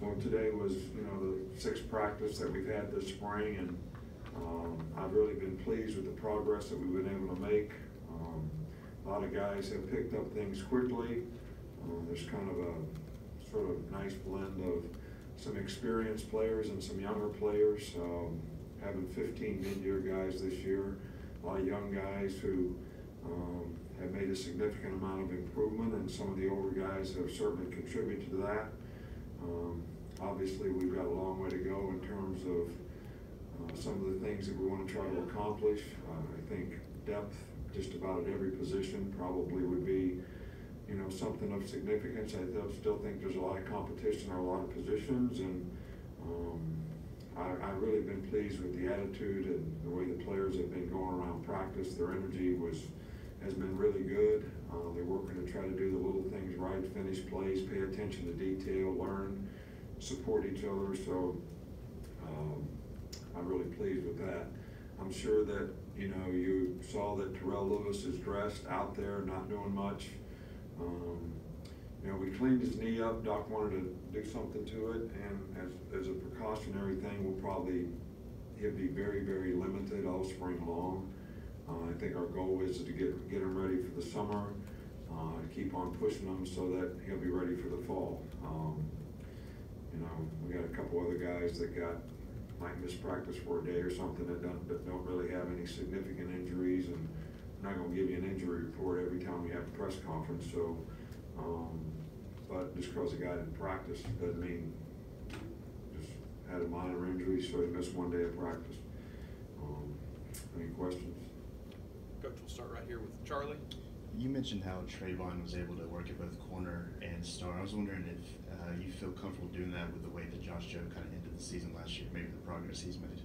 Well, today was, the sixth practice that we've had this spring, and I've really been pleased with the progress that we've been able to make. A lot of guys have picked up things quickly. There's kind of a sort of nice blend of some experienced players and some younger players. Having 15 mid-year guys this year, a lot of young guys who have made a significant amount of improvement, and some of the older guys have certainly contributed to that. Obviously, we've got a long way to go in terms of some of the things that we want to try to accomplish. I think depth just about at every position probably would be, something of significance. I still think there's a lot of competition on a lot of positions, and I've really been pleased with the attitude and the way the players have been going around practice. Their energy has been really good. They're working to try to do the little things right, finish plays, pay attention to detail, learn, support each other. So I'm really pleased with that. I'm sure that, you saw that Terrell Lewis is dressed out there, not doing much. We cleaned his knee up. Doc wanted to do something to it, and as a precautionary thing, he'll be very, very limited all spring long. I think our goal is to get him ready for the summer, keep on pushing him so that he'll be ready for the fall. We got a couple other guys that might miss practice for a day or something that don't really have any significant injuries, and I'm not going to give you an injury report every time we have a press conference. So, but just because a guy didn't practice doesn't mean just had a minor injury, so he missed one day of practice. Any questions? Coach, we'll start right here with Charlie. You mentioned how Trayvon was able to work at both corner and star. I was wondering if you feel comfortable doing that with the way that Josh Joe kind of ended the season last year, maybe the progress he's made.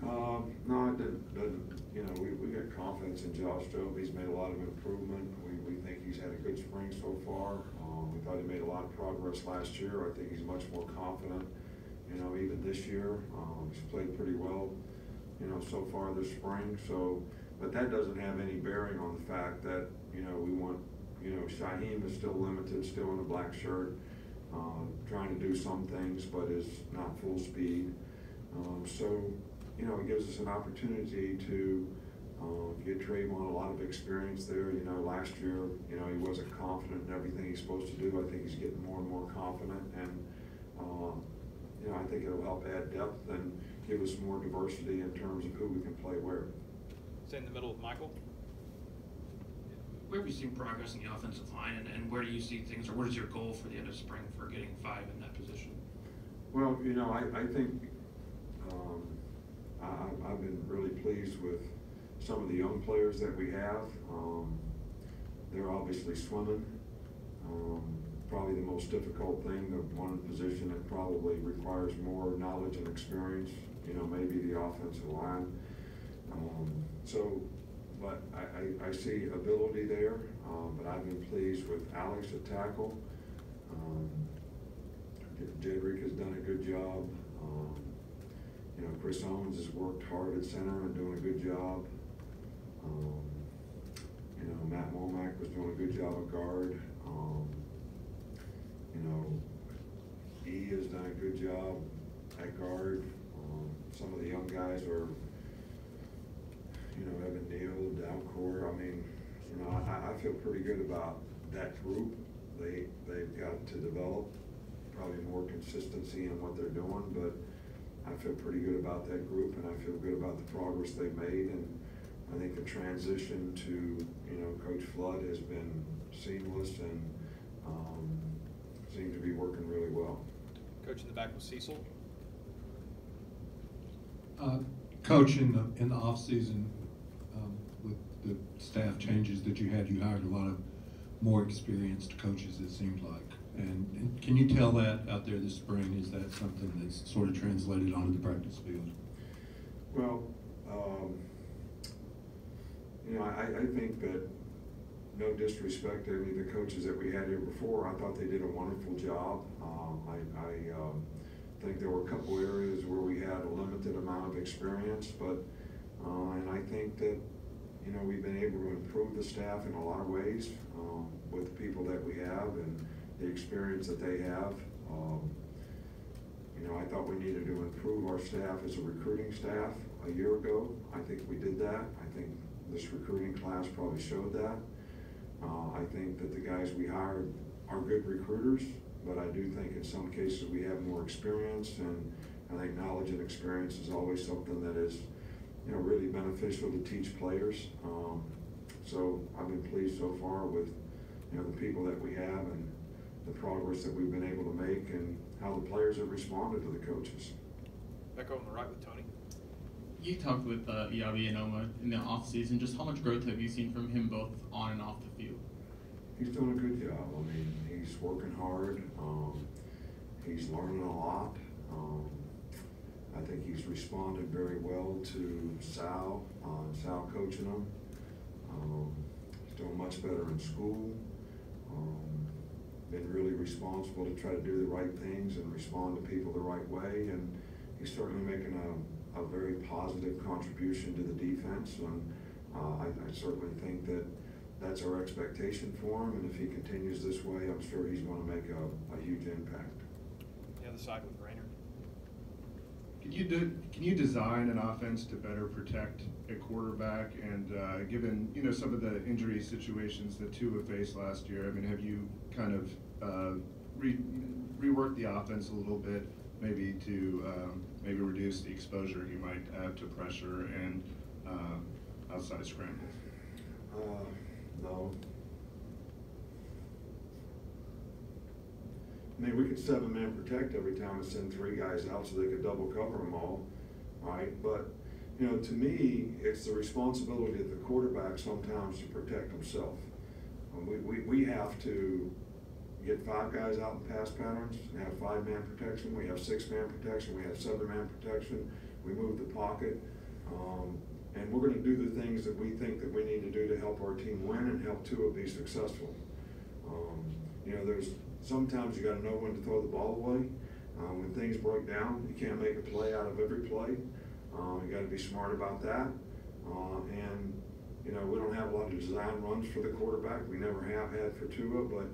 No, it doesn't. We got confidence in Josh Joe. He's made a lot of improvement. We think he's had a good spring so far. We thought he made a lot of progress last year. I think he's much more confident, even this year. He's played pretty well, so far this spring. So, but that doesn't have any bearing on the fact that, we want, Shaheem is still limited, still in a black shirt, trying to do some things, but is not full speed. So, it gives us an opportunity to get Trayvon a lot of experience there. Last year, he wasn't confident in everything he's supposed to do. I think he's getting more and more confident, and I think it'll help add depth and give us more diversity in terms of who we can play where. Stay in the middle with Michael. Where have you seen progress in the offensive line, and where do you see things, or what is your goal for the end of spring for getting 5 in that position? Well, I think I've been really pleased with some of the young players that we have. They're obviously swimming. Probably the most difficult thing, the one position that probably requires more knowledge and experience, maybe the offensive line. But I see ability there, but I've been pleased with Alex at tackle. Jedrick has done a good job. Chris Owens has worked hard at center and doing a good job. Matt Womack was doing a good job at guard. E has done a good job at guard. Some of the young guys are, Evan Neal, Dalcourt. I feel pretty good about that group. They've got to develop probably more consistency in what they're doing, but I feel pretty good about that group, and I feel good about the progress they've made. And I think the transition to, Coach Flood has been seamless and seems to be working really well. Coach in the back with Cecil. Coach, in the off season, with the staff changes that you hired a lot of more experienced coaches, it seemed like. And can you tell that out there this spring? Is that something that's sort of translated onto the practice field? Well, I think that, no disrespect to any of the coaches that we had here before, I thought they did a wonderful job. I think there were a couple areas where we had a limited amount of experience, but and I think that we've been able to improve the staff in a lot of ways with the people that we have and the experience that they have. You know, I thought we needed to improve our staff as a recruiting staff a year ago. I think we did that. I think this recruiting class probably showed that. I think that the guys we hired are good recruiters, but I do think in some cases we have more experience, and I think knowledge and experience is always something that is, you know, really beneficial to teach players. So I've been pleased so far with, you know, the people that we have and the progress that we've been able to make and how the players have responded to the coaches. Back over on the right with Tony. You talked with Yabi Anoma in the offseason. Just how much growth have you seen from him both on and off the field? He's doing a good job. I mean, he's working hard. He's learning a lot. I think he's responded very well to Sal coaching him. He's doing much better in school. Been really responsible to try to do the right things and respond to people the right way, and he's certainly making a very positive contribution to the defense, and I certainly think that that's our expectation for him, and if he continues this way, I'm sure he's going to make a huge impact. The other side with Rainer. Can you design an offense to better protect a quarterback? And given, you know, some of the injury situations that Tua faced last year, I mean, have you kind of reworked the offense a little bit, maybe to maybe reduce the exposure he might have to pressure and outside scrambles? No. I mean, we could 7-man protect every time and send 3 guys out so they could double cover them all, right? But, you know, to me, it's the responsibility of the quarterback sometimes to protect himself. We have to get 5 guys out in pass patterns and have 5-man protection. We have 6-man protection. We have 7-man protection. We move the pocket. And we're going to do the things that we think that we need to do to help our team win and help Tua be successful. You know, sometimes you got to know when to throw the ball away. When things break down, you can't make a play out of every play. You got to be smart about that. And you know, we don't have a lot of design runs for the quarterback. We never have had for Tua, but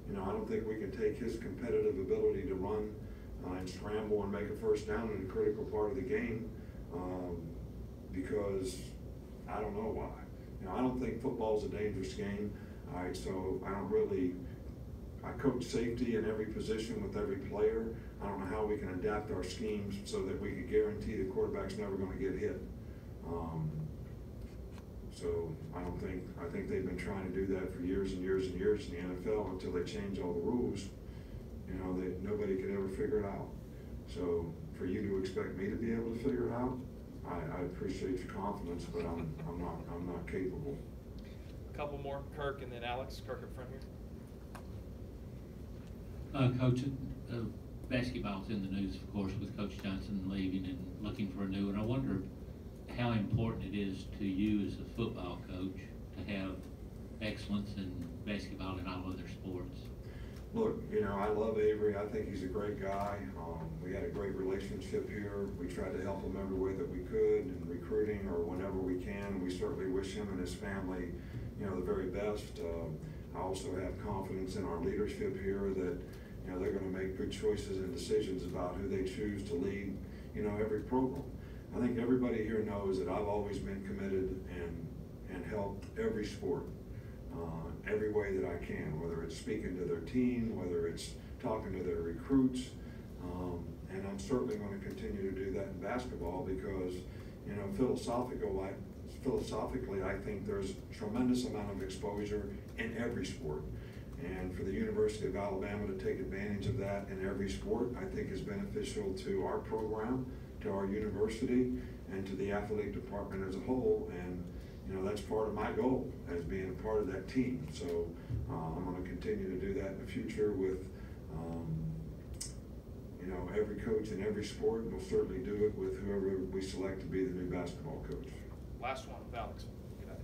you know, I don't think we can take his competitive ability to run and scramble and make a first down in a critical part of the game because I don't know why. You know, I don't think football's a dangerous game. All right, so I coach safety in every position with every player. I don't know how we can adapt our schemes so that we can guarantee the quarterback's never going to get hit. So I think they've been trying to do that for years and years and years in the NFL until they change all the rules. You know, nobody could ever figure it out. So for you to expect me to be able to figure it out, I appreciate your confidence, but I'm not capable. A couple more, Kirk and then Alex. Kirk up front here. Coach, basketball's in the news, of course, with Coach Johnson leaving and looking for a new one. I wonder how important it is to you as a football coach to have excellence in basketball and all other sports. Look, you know, I love Avery. I think he's a great guy. We had a great relationship here. We tried to help him every way that we could in recruiting or whenever we can. We certainly wish him and his family, you know, the very best. I also have confidence in our leadership here that, you know, they're going to make good choices and decisions about who they choose to lead, you know, every program. I think everybody here knows that I've always been committed and helped every sport, every way that I can, whether it's speaking to their team, whether it's talking to their recruits, and I'm certainly going to continue to do that in basketball because, you know, philosophically, I think there's a tremendous amount of exposure in every sport. And for the University of Alabama to take advantage of that in every sport, I think is beneficial to our program, to our university, and to the athletic department as a whole. And, you know, that's part of my goal as being a part of that team. So I'm going to continue to do that in the future with, you know, every coach in every sport. And we'll certainly do it with whoever we select to be the new basketball coach. Last one with Alex. Get out of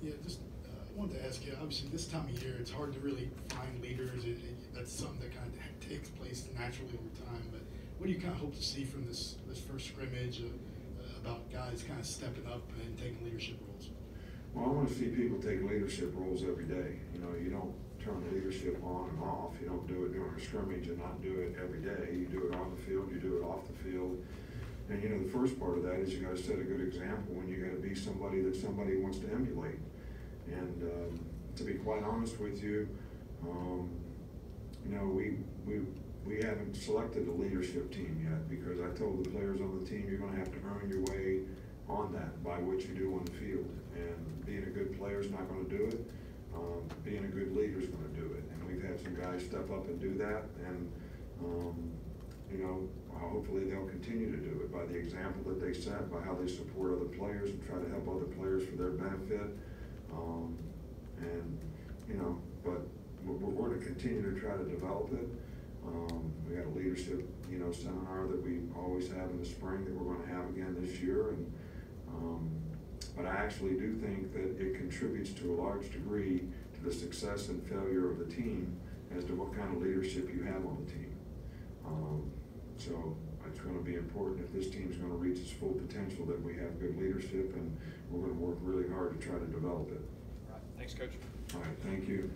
here. Yeah, just I wanted to ask you, obviously this time of year, it's hard to really find leaders. That's something that kind of takes place naturally over time. But what do you kind of hope to see from this first scrimmage about guys kind of stepping up and taking leadership roles? Well, I want to see people take leadership roles every day. You know, you don't turn leadership on and off. You don't do it during a scrimmage and not do it every day. You do it on the field, you do it off the field. And, you know, the first part of that is you got to set a good example when you got to be somebody that somebody wants to emulate. And to be quite honest with you, you know, we haven't selected a leadership team yet, because I told the players on the team, you're going to have to earn your way on that by what you do on the field. And being a good player is not going to do it. Being a good leader is going to do it. And we've had some guys step up and do that. And, you know, hopefully they'll continue to do it by the example that they set, by how they support other players and try to help other players for their benefit. And, you know, but we're going to continue to try to develop it. We got a leadership, you know, seminar that we always have in the spring that we're going to have again this year. And but I actually do think that it contributes to a large degree to the success and failure of the team as to what kind of leadership you have on the team. So it's going to be important if this team is going to reach its full potential that we have good leadership, and we're going to work really hard to try to develop it. All right, thanks, Coach. All right, thank you.